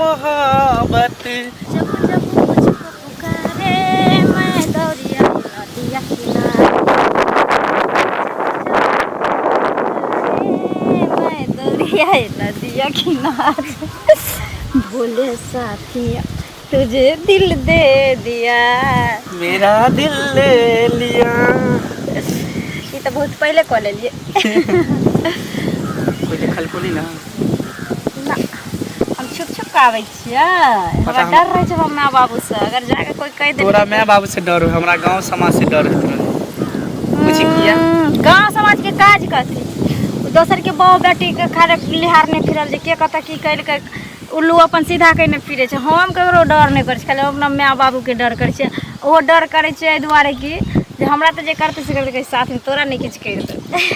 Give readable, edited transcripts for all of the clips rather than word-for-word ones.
मोहब्बत। जब जब मुझको पुकारे मैं दौड़िया नदिया किनारे, मैं दौड़िया नदिया किनारे। बोले साथिया तुझे दिल दे दिया, मेरा दिल ले लिया। ये तो बहुत पहले कॉल लिए। कोई देखल को नहीं ना। ना हम छुप छुप के आबै छियै, हमरा डर रहे छै माँ बाबू से, अगर जाके कोई कह दे तोरा माँ बाबू से डर हो, हमरा गांव समाज से डर है। मुझे किया गांव समाज के काज कथी, दोसर के बहु बेटी के खारे लिहार नहीं फिरल जे के कत की कैल के उल्लू अपन सीधा कहीं नहीं फिरे छै। हम ककरो डर नहीं करै छी, खाली अपना माँ बाबू के डर करै छियै। ओहो डर करै छै एहि दुआरे की जे हमरा तो जे करते से करते साथ में तोरा नहीं किछ कर दे।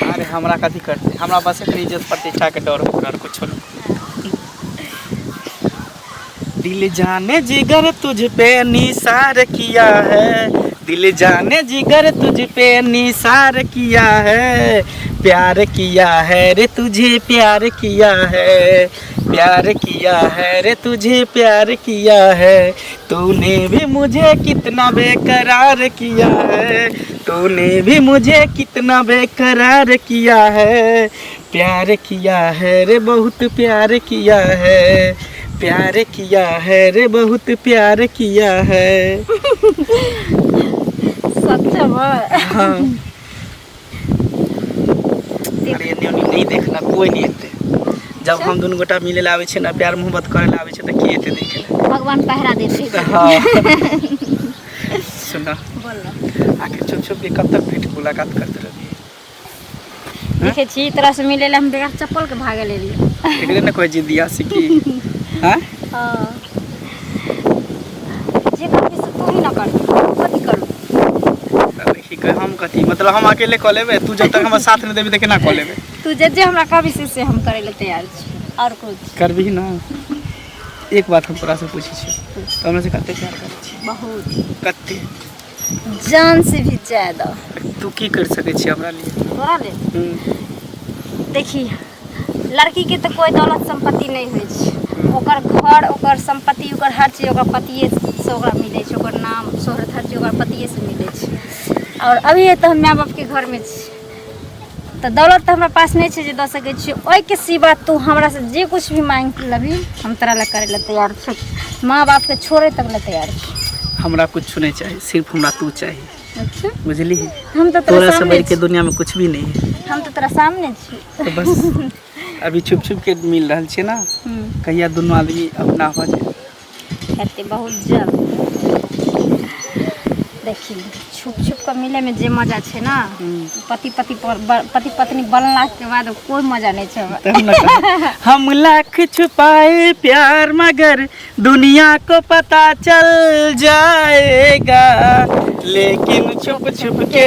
अरे हमरा कथी करते, हमरा बस एक इज्जत प्रतिष्ठा के डर हो, और कुछ नहीं। दिल जाने जिगर तुझ पे निसार किया है, दिल जाने जिगर तुझ पे निसार किया है, प्यार किया है रे तुझे प्यार किया है, प्यार किया है रे तुझे प्यार किया है। तूने भी मुझे कितना बेकरार किया है, तूने भी मुझे कितना बेकरार किया है, प्यार किया है रे बहुत प्यार किया है, प्यार किया है रे बहुत प्यार किया है। सच में हाँ। अरे नहीं देखना कोई नहीं एते, जब हम दोनों गोटा मिले ला आवे छे ना, प्यार मोहब्बत करे ला आवे छे त की एते देखे ला। भगवान पहरा देते। हाँ। सुना बोल आखिर छुप छुप के कब तक भेंट मुलाकात करते रहिए। देखे छी तरह से मिले ला हम बेकार चप्पल के भागे ले लिए। एकरे न कोई जिद्दिया सीखी। हां हां जे कभी से तू ही ना कर, कथी करू। देखी कह हम कथी मतलब हम अकेले क लेबे, तू जब तक हमर साथ न देबी त केना क लेबे। तू जे हमरा कभी से हम करे ले तैयार छी, और कुछ करबी ना। एक बात हम तोरा से पूछी छी, तो हमरा से कते प्यार करे छी? बहुत, कते? जान से भी ज्यादा। तू की कर सके छी हमरा लिए? तोरा ले देखी लड़की के तो कोई दौलत संपत्ति नहीं होइ छै, ओकर घर ओकर संपत्ति ओकर हर चीज ओकर पतिये से ओकरा मिले छै, ओकर नाम शोहरत हर चीज ओकर पतिये से मिले छै। और अभी तो हम माँ बाप के घर में छी, तो दौलत तो हमारे पास नहीं है जे दे सके छी। ओई के सिवा तू हमरा से जे कुछ भी मांग लबी हम तोरा ला करे ला तैयार छी, माँ बाप के छोड़े तक ला तैयार छी। हमरा कुछ नहीं चाहिए, सिर्फ हमरा तू चाहिए। अच्छा बुझली? हम तो तोरा से बढ़ के दुनिया में कुछ भी नहीं है। हम तो तेरा सामने छी। तो बस अभी छुप छुप के मिल रहा छे ना, कहिया दोनों आदमी अपना हो जाए। कहते बहुत जल्द देखी छुप छुप के मिले में जे मजा छे ना, पति पत्नी बनला के बाद कोई मजा नहीं छे। हम लाख छुपाए प्यार मगर दुनिया को पता चल जाएगा, लेकिन छुप छुप के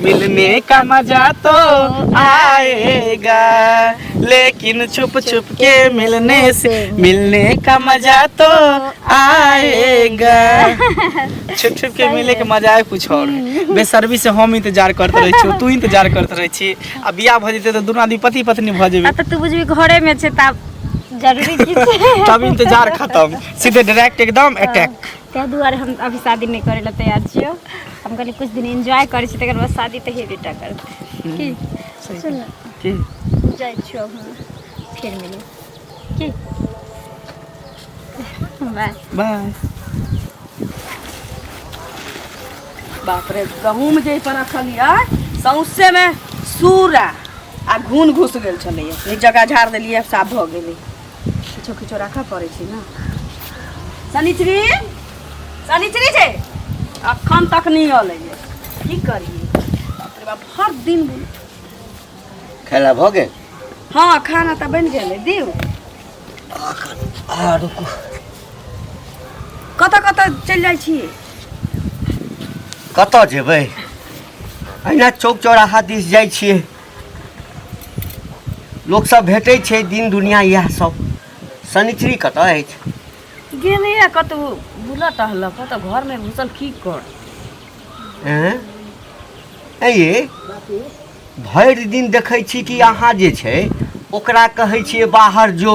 मिलने का मजा तो आएगा, लेकिन छुप छुप के मिलने का मजा तो आएगा। छुप छुप के मिले के मजा है कुछ और। बेसर्मी से हम इंतजार करते रहे छी, तू इंतजार करते रहे छी, अब बियाह भ जेते तो दोनों आदमी पति पत्नी भ जेबे। त तू बुझबी घरे में छे तब जरूरी की छे। तब इंतजार खत्म, सीधे डायरेक्ट एकदम अटैक। ते दुआरे हम अभी शादी नहीं करे ला तैयार छियो, हम कहली कुछ दिन एंजॉय करे छी, तकर बाद शादी त हेबे टा करते। की सुन की जाय छियो हम फिर मिली की बाय बाय। बाप रे गहूम जे पर रखलिए सौंसे में सूरा आ घून घुस गेल छलैए, एक जगह झाड़ देलिए साफ भ गेलै। किछो किछो राखऽ पड़ै छै ना। शनिचरी शनिचरी छै अखन तक नहीं अयलैए, की करिए। बाप रे बाप हर दिन खाना भ गेल? हाँ खाना तऽ बनि गेलै, दियौ। रुकू, कतऽ कतऽ चलि जाइ छी? कतऽ जेबै? अहिना चौक चौराहा दिस जाइ छियै, लोक सब भेटै छै, दिन दुनिया इएह सब। शनिचरी कतऽ अछि? गेलैए कतहु बुलऽ टहलऽ, कतऽ घरमे घुसल की कर। ये भरि दिन देखै छी कि अहाँ जे छै ओकरा कहै छियै बाहर जो,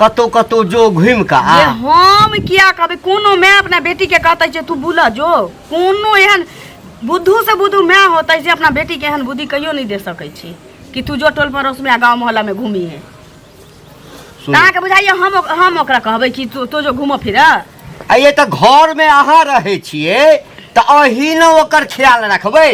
कतो कतो जो घूम का ये हम क्या कहबे कोनो मैं अपना बेटी के कहते छे तू बुला जो कोनो एहन बुद्धू से बुद्धू मैं होता है अपना बेटी के एहन बुद्धि कहियो नहीं दे सकै छी कि तू जो टोल पड़ोस में गांव मोहल्ला में घूमी है ताके बुझाइए हम ओकरा कहबै कि तो जो घूम फिर ये तो घर में अहाँ रहे छिए तो अही न ओकर ख्याल रखबै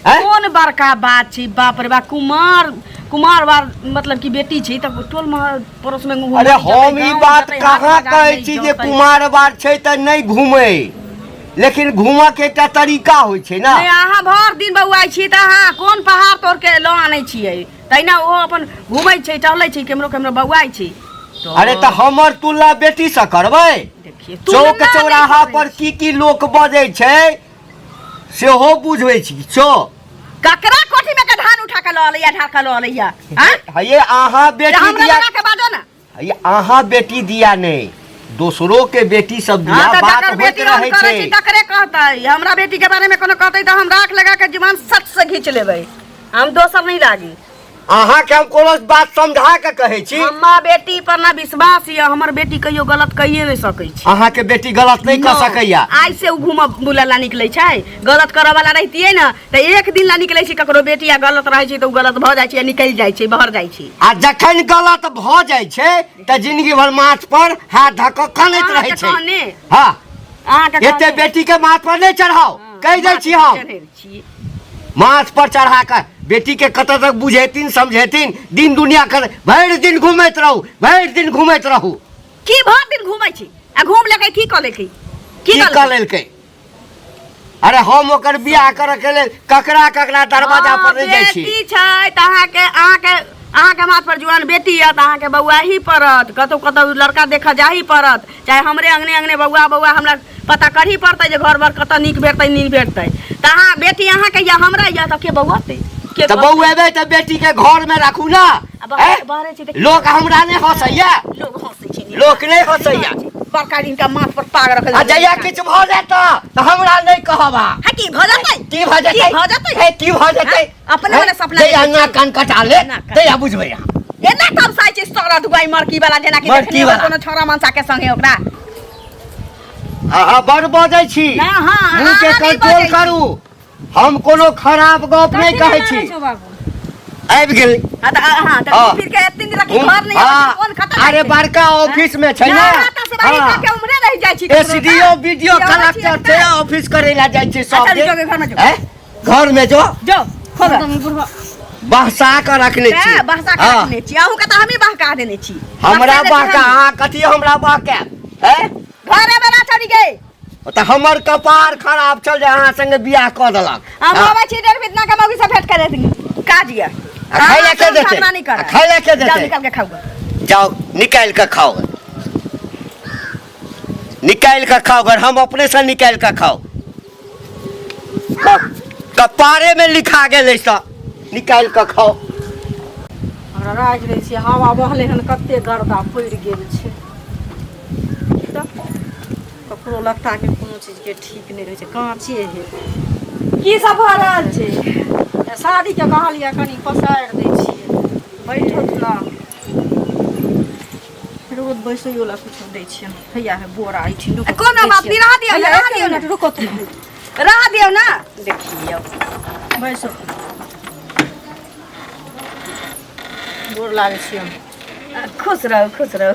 कौन बड़का बात छी बाप रे बा कुमार बार मतलब कि बेटी छी त टोल में पड़ोस में घूम अरे हम ई बात कहाँ कहै छी जे कुमार बार छै त नहीं घूमे लेकिन घूमा के एकटा तरीका होइ छै ना अहाँ भर दिन बौआइ छी त अहाँ कोन पहाड़ तोड़ के ल आनै छियै तैना ओ अपन घूमै छै टहलै छै केमरो बौआइ छी अरे तो हमर तुलना बेटी से करबै चौक चौराहा पर की लोक बजै छै सेहो बुझबै छी छो ककरा कोठी में के धान उठा के ल लैया ढाका ल लैया ये आहा बेटी दिया के बाजो ना ये आहा बेटी दिया नहीं दूसरों के बेटी सब दिया बात होत रहे छै तकरे कहतै हमरा बेटी के बारे में कोनो कहतै त हम राख लगा के जीवन सच से घींच लेबै हम दोसर नहीं लागी अहाँ के हम कोनो बात समझा के कहै छी हम्मा बेटी पर ना विश्वास ये हमर बेटी कहियो गलत कहिए नहीं सकै छी अहाँ के बेटी गलत नहीं कर सकैया आई से घूम बुलाला निकलै छै गलत करे वाला रहतिए ना त एक दिन ला निकलै छी ककरो बेटी आ गलत रहै छै त उ गलत भ जाइ छै निकल जाइ छै बाहर जाइ छै आ जखन गलत भ जाइ छै त जिंदगी भर माथ पर हाथ धक खनैत रहै छै हां अहाँ के एते बेटी के माथ पर नहीं चढ़ाओ कह दै छी हम माथ पर चढ़ा कर बेटी के कत तक बुझेतिन समझेतिन दिन दुनिया कर भर दिन घूमैत रहू की भर दिन घूमै छी आ घूम लेके की क लेके की क लेलकै अरे हम ओकर बियाह करे के लेल ककरा दरवाजा पर नहीं जाइ छी बेटी छै त अहाँ के माथ पर जुआन बेटी है त अहाँ के बौआ ही पड़त कतो लड़का देखा जाही पड़त चाहे हमरे अंगने बौआ हमरा पता करही पड़तै जे घर भर कत नीक भेटतै नहीं भेटतै त अहाँ बेटी अहाँ के या हमरा या त के बौआते त बौएबै त बेटी के घर में राखू ना लोग हमरा ने हंसैया लोग नहीं हंसैया बड़का दिन का माथ पर पाग रख आ जया किछ भ जाता त हमरा नहीं कहबा है की भ जातै की भ जातै अपने वाला सपना जया ना कान कटा ले जया बुझबै एना तब साइ छै सरा दुगाई मरकी वाला जेना कि कोनो छोरा मनसा के संगे ओकरा बड़ बजै छी मुंह के कंट्रोल करू हम कोनो खराब गप नहीं कहै छी आबि गेल हां त फिर के तीन दिन की घर नहीं कोन खतरा अरे बड़का ऑफिस में छै ना के उमरे रह जाइ छी एसडीओ वीडियो कलेक्टर छै ऑफिस करे ला जाइ छै सब घर में जो बहसा के रखने छी आहू के त हमी बहका देने छी हमरा बहका कथि हमरा बहका घरे में ना चढ़ी गए त हमर कपार खराब चल जाए अहाँ संगे बियाह क देलक हम आबै छी डेढ़ बितना के मौगी से भेंट करे दी काजिया खाइला के देते खाइला के देते निकाल के खाओ जाओ निकाल के खाओ अगर हम अपने से निकाल के खाओ कपारे में लिखा गेल ऐसा निकाल के खाओ हमरा राज रे छी हवा बहले हन कते गर्दा पड़ गेल छै ककरो लगता के कोनो चीज के ठीक नहीं रहे छै कांचे है की सब भ रहल छै शादी के कहलिया कनी पसार दै छियै बैठत ना रोज बैसै वाला कुछ दै छियै भैया है बोरा इठी कोनो बात नहीं रह दियो ना रुको तुम रह दियो ना देखियो बैसो गोर लागै छियै खुश रहो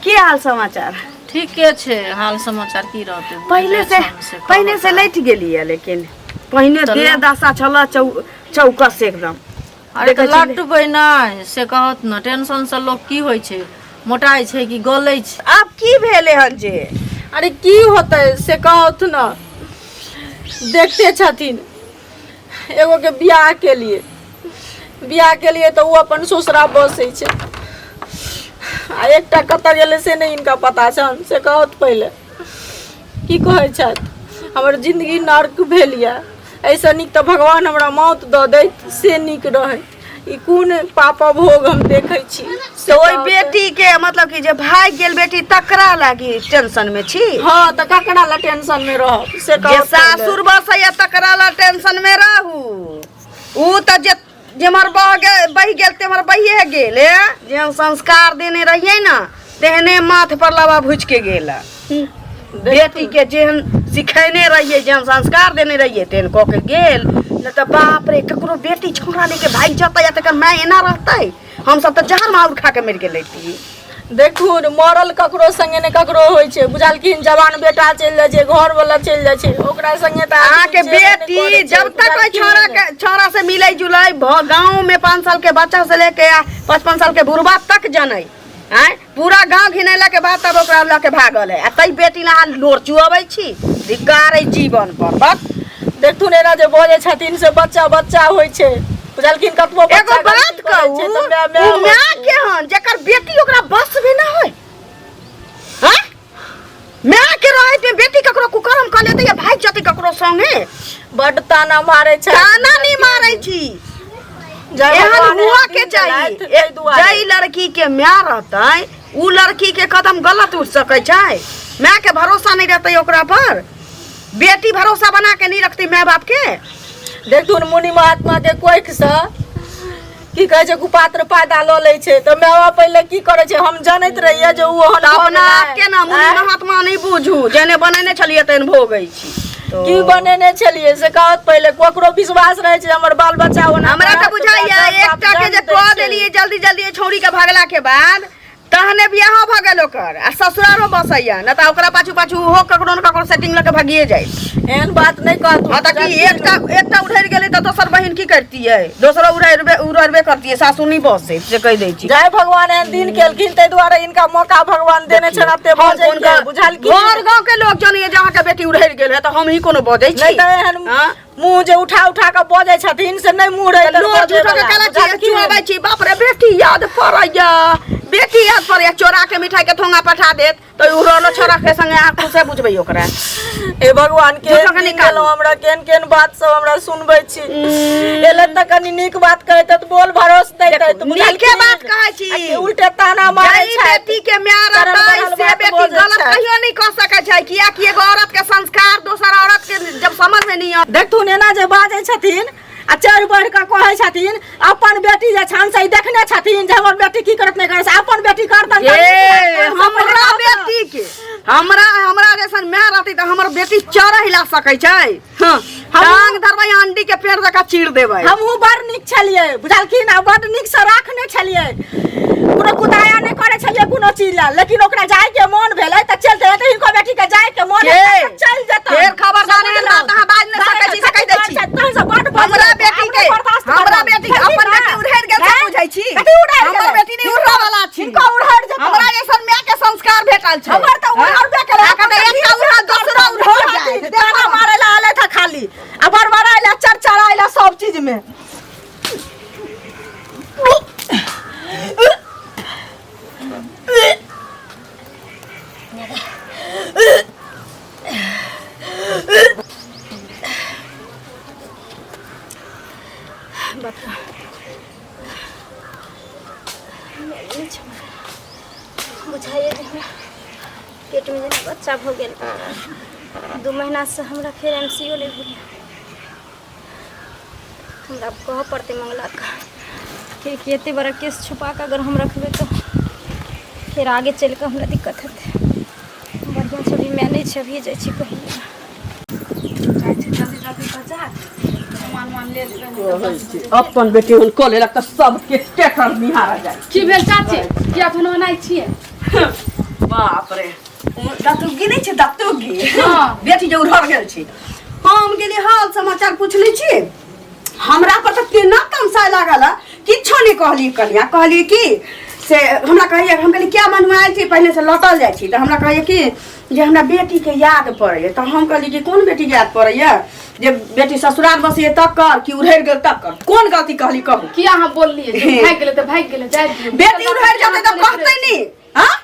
की हाल समाचार ठीके छै हाल समाचार की रहते पहले से लैट गेलिए लेकिन पहले दे दशा छला चौकस एकदम अरे त लटबै नै से कहत न टेंशन से लोग की होय छै मोटाई छै कि गलै छै अब की भेले हन जे अरे की होतै से कहत न देखते छथिन एगो के बियाह के लिए तो वो अपन ससुरा बसै छै आ एकटा कत गेले से नहीं इनका पता छन से कहत पहले की कहै छथि हमर जिंदगी नर्क भेलिया ऐसा निक तो भगवान हमरा मौत द दैत से निक रहे ई कोन पापा भोग हम देखै छी से ओई बेटी के मतलब कि जे भाग गेल बेटी तकरा लागी टेंशन में छी हां त ककरा ला टेंशन में रह से जे सासुर बसैया तकरा ला टेंशन में रहू ऊ त जे जे हमर बही गेल ते हमर बहिए गेल जे संस्कार देने रहिए ना तेहने माथ पर लवा भुज के गेल बेटी के जेहन सिखेने रहिए जेहन संस्कार देने रहिए तेहन कऽ के गेल न तो बाप रे ककरो बेटी छोड़ा लेके भाग जाता या तकर माय एना रहते हम सब तो जहर माउर खा के मर गेल रही। देखू मरल ककरो संगे ने ककरो होइ छै बुझलखिन जवान बेटा चलि जाइ छै घर वाला चलि जाइ छै ओकरा संगे त अहाँ के बेटी जब तक ओइ छोरा से मिलै जुलै गांव में 5 साल के बच्चा से लेके 55 साल के बुढ़बा तक जनै आय पूरा गांव घिनैला के बाद तब ओकरा ल के भागल है आ तई बेटी ला लोर चुआबै छी धिक्कार है जीवन पर बस। देखू ने ना जे बोले छथिन से बच्चा बच्चा होइ छै बुझलखिन कतबो एगो बात कहू उ मां के हन जेकर बेटी ओकरा बस भी ना होय हां मां के रहे ते बेटी ककरो कुकर्म क लेते या भाई जते ककरो संगे बड ताना मारे छै ताना नहीं मारै छी एहन हुआ के चाहिए जई लड़की के मां रहतै उ लड़की के कदम गलत उठ सकै छै मां के भरोसा नहीं रहतै ओकरा पर बेटी भरोसा बना के नहीं रखती माँ बाप के। देखू मुनि महात्मा के कोइख से की कहे छै कुपात्र पैदा ल लै छै त माँ पहिले की करे छै हम जानैत रहिए जे उ अपना के ना मुनि महात्मा नहीं बुझू जेने बनेने छलिए तेन भोगै छी की बनेने छलिए से कहत पहिले ककरो विश्वास रहे छै हमर बाल बच्चा ओना हमरा त बुझाइया एकटा के जे कह देलिए जल्दी जल्दी छौरी के भागला के बाद तहने बियाह भ गेल ओकर आ ससुरारो बसैया न त ओकरा पाछू पाछू हो ककरो न ककरो सेटिंग लके भागिए जाय एहन बात नहीं कहत हां त की एकटा उठैर गेलै त दोसर बहिन की करती है दोसर उड़रबे करती है सासू नहीं बसे से कह दै छी जय भगवान एहन दिन केलखिन तै दुआरे इनका मौका भगवान देने छन अते बजे के बुझल की घर गांव के लोग जनिए जहां के बेटी उड़ैर गेल है त हम ही कोनो बजै छी नहीं त एहन मुंह जे उठा उठा के बजे छथिन से नहीं मुंह रहे लोग उठा के कला छी चुआबै छी बाप रे बेटी याद पड़ैया बेटी याद पड़ैया चोरा के मिठाई के ठोंगा पठा देत तो उ रोनो छोरा के संगे आंखों से बुझबै ओकरा ए भगवान के निकालो हमरा केन केन बात सब हमरा सुनबै छी एले त कनी नीक बात कहै त बोल भरोस दैतै त बुझल के बात कहै छी उल्टे ताना मारै छै बेटी के मां रहतै से बेटी गलत कहियो नहीं कह सकै छै किया कि एगो औरत के संस्कार दोसर औरत के जब समझ में नहीं देखथु नेना जे बाजै छथिन आ चढ़ बढ़ के कहै छथिन अपन बेटी जे छन से देखने छथिन जे हमर बेटी की करत नहीं करे से अपन बेटी करतन हमरा बेटी के हमरा जैसन मां रहती त हमर बेटी चढ़ हिला सकै छै हां टांग धरबै अंडी के पेड़ जका चीर देबै हमहु बड़ नीक छलिए बुझलखिन आ बड़ नीक से राखने छलिए कोनो कुदाया नहीं करे छलिए कोनो चीज ला लेकिन ओकरा जाय के मन भेलै त चलते त हिनको बेटी के जाय के मन चल जत फेर खबरदार एहन बात अहाँ बाज नहीं सकै छी से कह दै छी हमरा बेटी के अपन बेटी उड़ैर गेल से बुझै छी हमर बेटी नहीं उड़ै वाला छी हिनको उड़ैर जत हमरा जैसन मां के संस्कार भेटल छै हमर त उड़बे केलै एकटा एकटा उड़ा दोसरा उड़ा जाय देखा मारे ला आले था खाली आ बड़बड़ा आइला चरचरा आइला सब चीज में बुझाइए पेट में जेना बच्चा भ गेल 2 महीना से हमरा फिर एमसीओ ले भेल हमरा कह पड़ते मंगला का कि एते बड़ा केस छुपा के अगर हम रखबे तो फिर आगे चल के हमरा दिक्कत हेतै बढ़िया छवि मैनेज अभी जाइ छी कहिए अपन बेटी उन को लेलक त सब के टेकर निहारा जाय की भेल चाची किया फोन बनाइ छिए बाप रे दतुगी नहीं छै दतुगी हां बेटी जे उड़र गेल छी हम गेली हाल समाचार पूछली छी हमरा पर त केना तमसा लागल किछो नहीं कहली कनिया कहली कि से हमरा कहिए हम कहली क्या मन में आयल थी पहले से लौटल जाइ छी त हमरा कहिए कि जे हमरा बेटी के याद पड़े त हम कहली कि कोन बेटी याद पड़े जे बेटी ससुराल बसिए तक कर कि उड़ैर गेल तक कर कोन गलती कहली कहू किया हम बोललिए भाग गेले त भाग गेले जाय दियो बेटी उड़ैर जाते त कहतै नहीं हां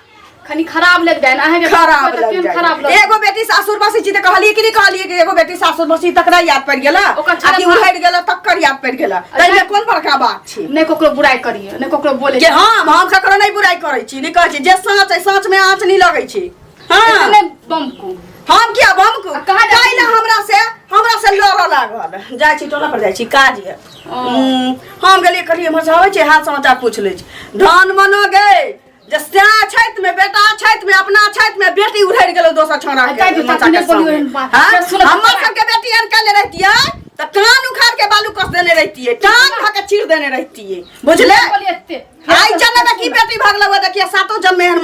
खनी खराब लग जाए ना है खराब लग जाए एगो बेटी सासुर बसी छी त कहली कि नहीं कहली कि एगो बेटी सासुर बसी तकरा याद पड़ गेला आ कि उड़ैर गेला तक्कर याद पड़ गेला तइले कोन बड़का बात छी नहीं कोकरो बुराई करिए नहीं कोकरो बोले के हम ककरो नहीं बुराई करै छी नहीं कहै छी जे सच है सच में आँच नहीं लगै छी हां नहीं बम को हम किया बम को कहाँ जाइ छी? काल्हि हमरा से लड़ऽ लागल जाइ छी टोला पर जाइ छी काज ये हम गेलिए कहलिए हमर से आबै छै हाल समाचार पूछ लै छी धान मनो गए जस्ता छत में बेटा छत में अपना छत में बेटी उधर गेलो दोसर छोरा कहि दू चाची ने बोलियो एहन बात हमर सबके बेटी एहन कले रहतियै त कान उखाड़ के बालू कस देने रहतियै टांग खा के चीर देने रहतियै बुझले बोलिए एते आई जन्म में की बेटी भागल हुआ देखिए सातों जन्म में एहन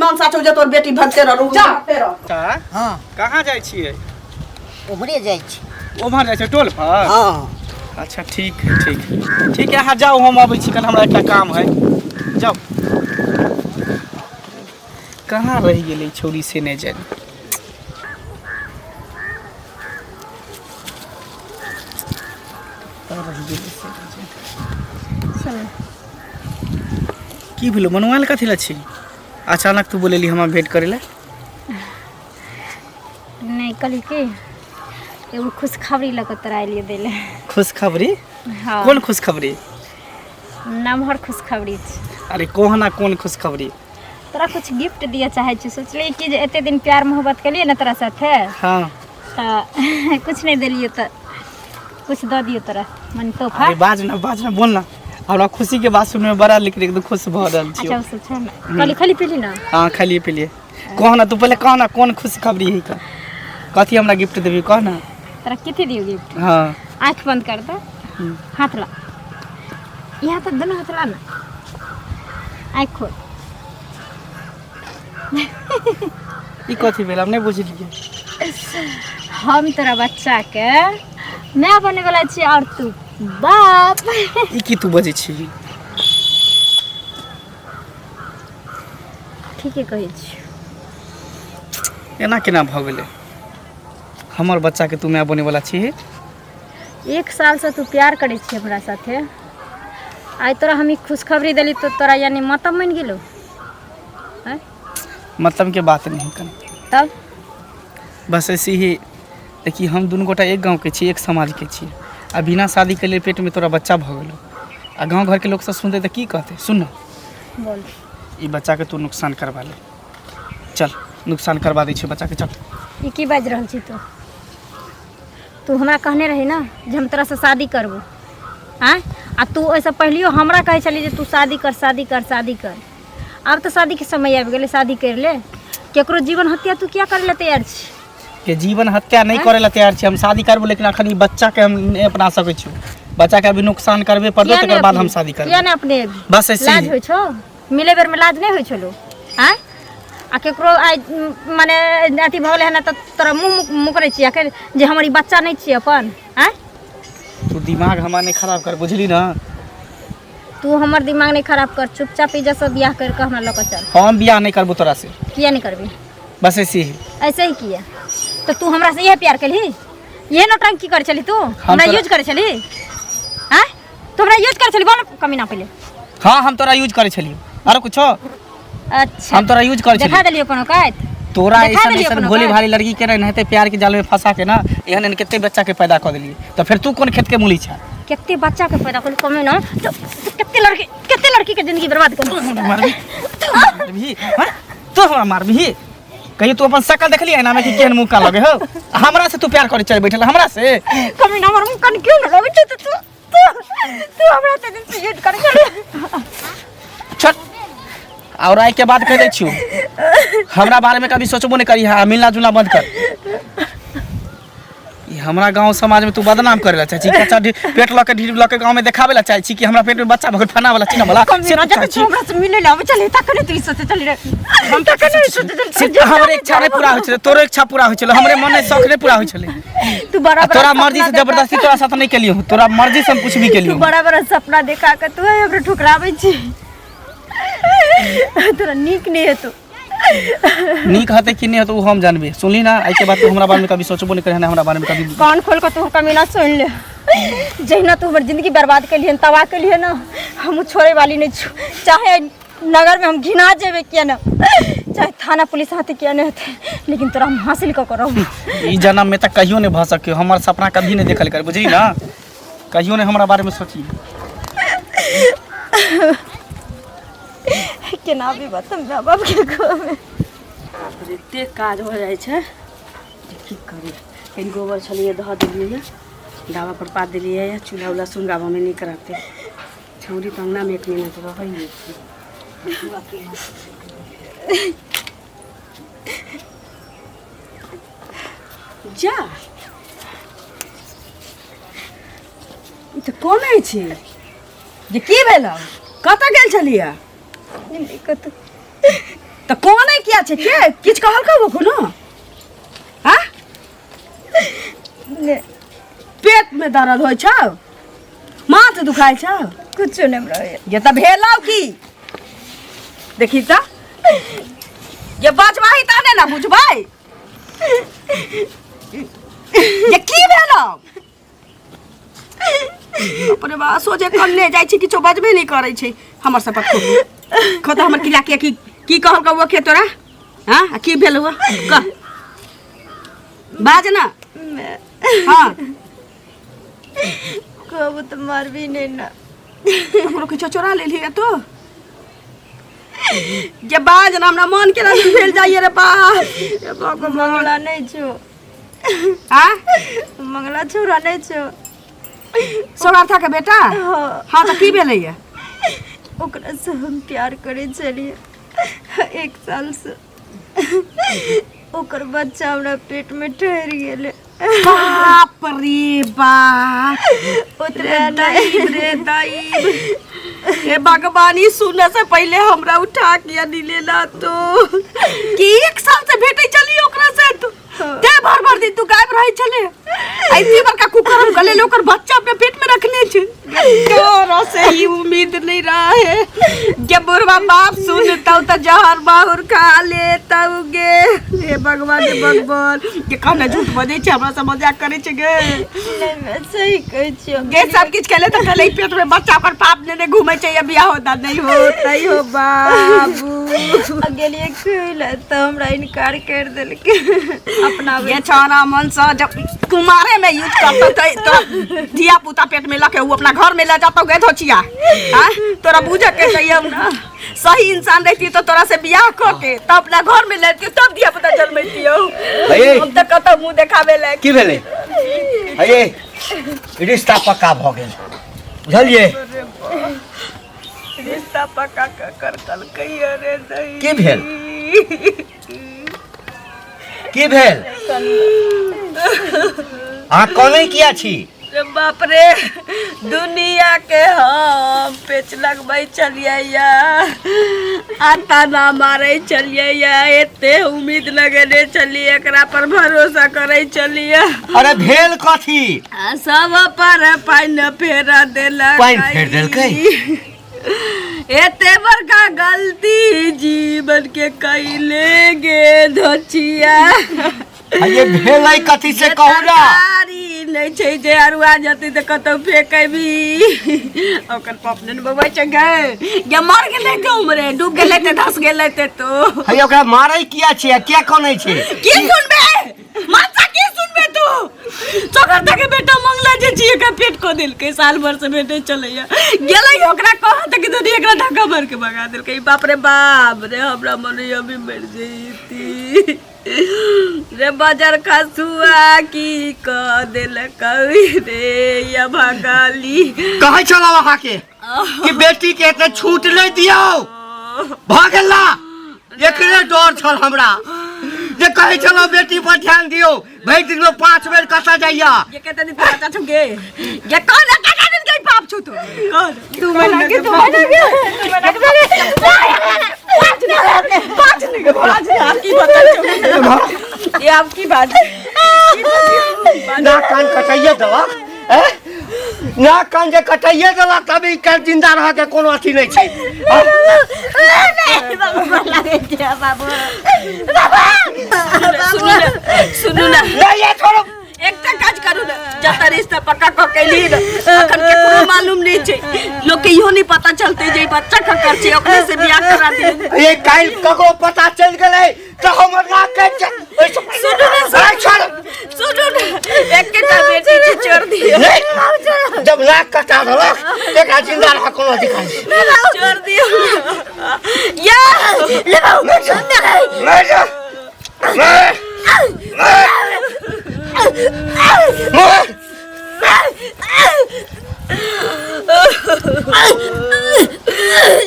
मनसा छौ जे तोर बेटी भगते रह जाते रह हाँ कहाँ जाइ छियै उमरे जाइ छी उम्हर जाइ छै टोल पर हाँ अच्छा ठीक है अहाँ जाओ हम अबै छी कल हमरा एकटा काम है जाओ कहाँ रह गेलै छोरी से नहीं जानी की भेलो मनवाल कथी ला छी अचानक तू बोलेली हम भेंट करे ला नहीं कल के एगो खुशखबरी लग तोरा लिए देले खुशखबरी हाँ कौन खुशखबरी नमहर खुशखबरी छै अरे कोहना कौन खुशखबरी तोरा कुछ गिफ्ट दिया चाहे छी सोचली कि जे एते दिन प्यार मोहब्बत कलिए ना तोरा साथे हाँ तो कुछ नहीं दिलियो तो कुछ दे दियो तोरा मन तोहफा अरे बाज ना बोल ना हमरा खुशी के बात सुनने में बड़ा लिख एकदम खुश भ रहल छी अच्छा उससे छै ना खाली खाली पीली ना हाँ खाली पीलिए कहना तू पहले कहना कौन खुशखबरी है का कथी हमरा गिफ्ट देबी कहना तोरा किथे दियो गिफ्ट हाँ आँख बंद कर दे हाथ ला यहाँ तो दोनों हाथ ला ना आँख खोल ई कथी भेल हम नहीं बुझलिए हम तोरा बच्चा के मैं बने वाला छी और तू बाप ई की तू बजै छी ठीक है कहै छी एना केना भ गेलै हमर बच्चा के तू मैं बने वाला छी 1 साल से तू प्यार करे छी हमरा साथे आई तोरा हम खुशखबरी दिली तो तोरा यानी मतलब मान गेलो हैं मतलब के बात नहीं कर तब बस ऐसे ही देखिए हम दोनों गोटा एक गांव के छी एक समाज के छी आ बिना शादी के लिए पेट में तोरा बच्चा भ गेलो आ गांव घर के लोग सब सुनते तो की कहते सुन बोल ई बच्चा के तू नुकसान करवा ले चल नुकसान करवा दै छी बच्चा के चल ई की बाज रहल छी तू हमरा कहने रही ना जे हम तोरा से शादी करबो आँ आ तू ऐसा पहलियो हमरा कहे चली जे तू शादी कर अब तो शादी के समय आबि गेलै शादी कर ले केकरो जीवन हत्या तू क्या करे ला तैयार छी के जीवन हत्या नहीं करे ला तैयार छी हम शादी करबो लेकिन अखन ई बच्चा के हम नहीं अपना सकै छी बच्चा के अभी नुकसान करबे पड़तै तकर बाद हम शादी करबे किया ने अपने बस ऐसे लाज ही होइ छौ मिले बेर में लाज नहीं होइ छलो आँ आ केकरो आइ माने अथी भऽ गेलै हन तऽ तोरा मुँह मुकरै छियै आखिर जे हमर ई बच्चा नहीं छियै अपन आँ तू दिमाग हमार नहीं खराब कर बुझली ना तू हमर दिमाग नहीं खराब कर चुपचाप इज्जत से बियाह करके हमरा लऽ के चल हम बियाह नहीं करबो तोरा से किया नहीं करबी बस ऐसे ही ऐसे ही किया तो तू हमरा से यह प्यार करी ये नौटंकी कर चली तू हमरा यूज करे चली हाँ तू हमरा यूज करे चली बोल कमी ना पहले हाँ हम तोरा यूज करे छलियो आरो कुछो अच्छा हम तोरा यूज करे देखा छलियो देलियो कोनो काट तोरा देखा ऐसा देलियो ऐसा कोनो भोली काट। भाली लड़की के रहते प्यार के जाल में फंसा के ना एहन कितने बच्चा के पैदा कर दिली तो फिर तू कौन खेत के मूली छा कितने बच्चा के पैदा कर कमी ना तो कितने लड़की के जिंदगी बर्बाद कर मारबी हाँ? तू हमरा मारबी कहीं तू अपन शकल देखली ना में कि केहन मुंह का लगे हो हमरा से तू प्यार करे चल बैठल हमरा से कमी ना हमर मुंह कन क्यों ना लगे तो तू हमरा से दिन से यूज कर चल छट और आई के बात कह दे छियो हमरा बारे में कभी सोचबो नहीं करी हां मिलना जुलना बंद कर ई हमरा गांव समाज में तू बदनाम करेला चाची कच्चा पेट ल के ढीर ल के गांव में देखावेला चाहे छी कि हमरा पेट में बच्चा भगत फना वाला चिन्ह वाला कमी ना जब तू हमरा से मिले ला चल तक नहीं तू इससे चल रे हम तक नहीं हमरे इच्छा नहीं पूरा होय छले तोरो इच्छा पूरा होय छले हमरे मन नहीं शौक नहीं पूरा होय छले तू बड़ा तोरा मर्जी से जबरदस्ती तोरा साथ नहीं केलियो तोरा मर्जी से हम कुछ भी केलियो बड़ा बड़ा सपना देखा के तू हमरा ठुकरावे छी तोरा नीक नहीं है तू नीक हते कि नहीं हते वो हम जानबे सुनली ना आई के बाद तू हमरा बारे में कभी सोचबो नहीं करे ना हमरा बारे में कभी कान खोल के तू कमी ना सुन ले जहिना तू हमर जिंदगी बर्बाद कर लिए तबाह कर लिए ना हम छोड़े वाली नहीं छु चाहे नगर में हम घिना जेबे किया ना चाहे थाना पुलिस हाथे किया नहीं होते लेकिन तोरा हम हासिल क करो ई जन्म में तक कहियो नहीं भ सके हमर सपना कभी नहीं देखल कर बुझली ना कहियो नहीं हमरा बारे में सोची केना भी बात हम माँ बाप के को में एते काज हो जाइ छै की करे कहीं गोबर छलिए धो दिलिए है डावा पर पा दिलिए है चूल्हा उल्हा सुनगावा में नहीं कराते छौरी तो अंगना में 1 मिनट रही जा ई तो कोन है छे जे की भेल कत गेल छलिए तो कोन है किया छे के किछ कहल कहबो कोनो हां पेट में दर्द होय छौ माथ दुखाय छौ कुछ नहीं रहे ये तो भेलाव की देखी तो ये बजबाही ताने ना बुझबाई ये की भेलाव अपने बा सोचे कन्ने जाय छी किछो बजबे नहीं करे छी हमर से पक्को खत हमर किला के की कहल कबो के तोरा हां की भेल हुआ कह बाज ना हां कब तो मार भी नहीं ना हमरो किछो चोरा ले लिया तो जे बाज ना हमरा मन केना भेल जाइए रे बा ए बाप मंगला नहीं छो हां मंगला छोरा नहीं छो सोनाथा के बेटा हां तो की भेलैया ओकरा से हम प्यार करे चलिए 1 साल से ओकर बच्चा हमरा पेट में ठहर गेले बाप रे बाप उतरे रे दाई ए भगवानी सुने से पहले हमरा उठा के दिलेला तो कि 1 साल से भेटै चली ओकरा से तू ते भर दिन तू गायब रही चले ऐसी बड़का कुकर हम गले लोकर बच्चा अपने पेट में रखने छे तोरा से ही उम्मीद नहीं रहा है जब बुढ़वा बाप सुनता तो जहर बाहुर खा लेता गे हे भगवान के कहना झूठ बजे छे हमरा से मजाक करे छे गे नहीं मैं सही कहै छियो गे सब किछ खेले तो खेले पेट में बच्चा पर पाप ने घूमे छे बियाह होता नहीं हो बाबू अगेलिए खेला तो हमरा इनकार कर देल के अपना ये छोरा मन से जब कुमारे में यूज करता तो धिया पुता पेट में लके वो अपना घर में ले जाता गए धोचिया हां तोरा बुझे के चाहिए ना सही इंसान रहती तो तोरा से बियाह क के तब अपना घर में लेती तब धिया पुता जन्मैतियो हम त कत मुंह देखावे ले की भेले अये रिश्ता पक्का भ गेल बुझलिए रिश्ता पक्का कर कल कहिए रे दई की भेल की भेल आ कोने किया छी रे बाप रे दुनिया के हम पेच लगबै चलिए या आता ना मारे चलिए या एते उम्मीद लगेने चलिए एकरा पर भरोसा करे चलिए अरे भेल कथी सब पर पाइन फेरा देलक पाइन फेर देलकै एते बड़का गलती जीवन के कैले गे धोचिया ये भेलै कथी से कहू ना नहीं छै जे अरुआ जति त कतौ फेकबी ओकर पपने बबै छ गए या मर गेलै के उमरे डूब गेलै त धस गेलै त तो है ओकरा मारै किया छै क्या कोनै छै की सुनबे माता की सुनबे तू चोकर के बेटा मंगला जे छी का पेट को दिल के साल भर से बेटे चलैया गेलै ओकरा कह त कि दुनिया एकरा धक्का मार के भगा दिल के बाप रे हमरा मन अभी मर जईती रे बाजार खसुआ की क दिल कई रे या भगाली कहै छला वहां के कि बेटी के त छूट नै दियौ भागला एकरे डर छल हमरा जे कहै छला बेटी पर ध्यान दियौ भरि दिन में 5 बेर कसा जाइया ये कहते नहीं पता छ गे ये कौन है का दिन के पाप छु तो कौन तू मना के ये आपकी बात ना कान कटाइए देलक ना कान जे कटाइए देलक तभी कर जिंदा रह के कोनो अथी नहीं छै सुनु ना ये छोड़ो एकटा काज करू ना जता रिश्ता पक्का क कैली अखन के कोनो मालूम नहीं छै लोग के इहो नहीं पता चलते जे बच्चा का कर छै ओकरे से बियाह करा दे ये काल ककरो पता चल गेलै त हमर ना के सुनु ना एकटा बेटी के छोड़ दियो जब नाक कटा देलक एकरा जिंदा रह कोनो अधिकार छोड़ दियो या नहीं जा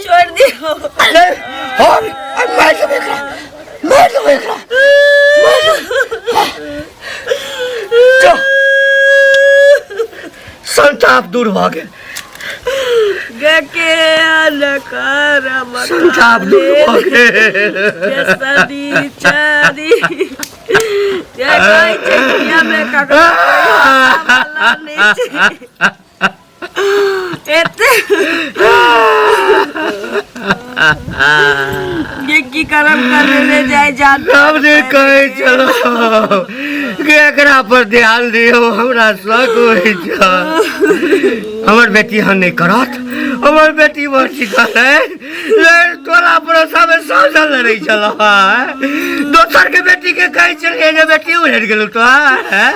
छोड़ दियो। संताप दूर हो गए, संताप दूर हो ये की कर्म करने ले जाए जाता हमने कहे चलो केकरा पर ध्यान दियो, हमरा शक होई जा। हमर बेटी हन नहीं करत, हमर बेटी मर्जी करे, ले तोरा भरोसा में सोचल नहीं चलो दोसर के बेटी के कहे चलिए जे बेटी उड़ गेल तो है।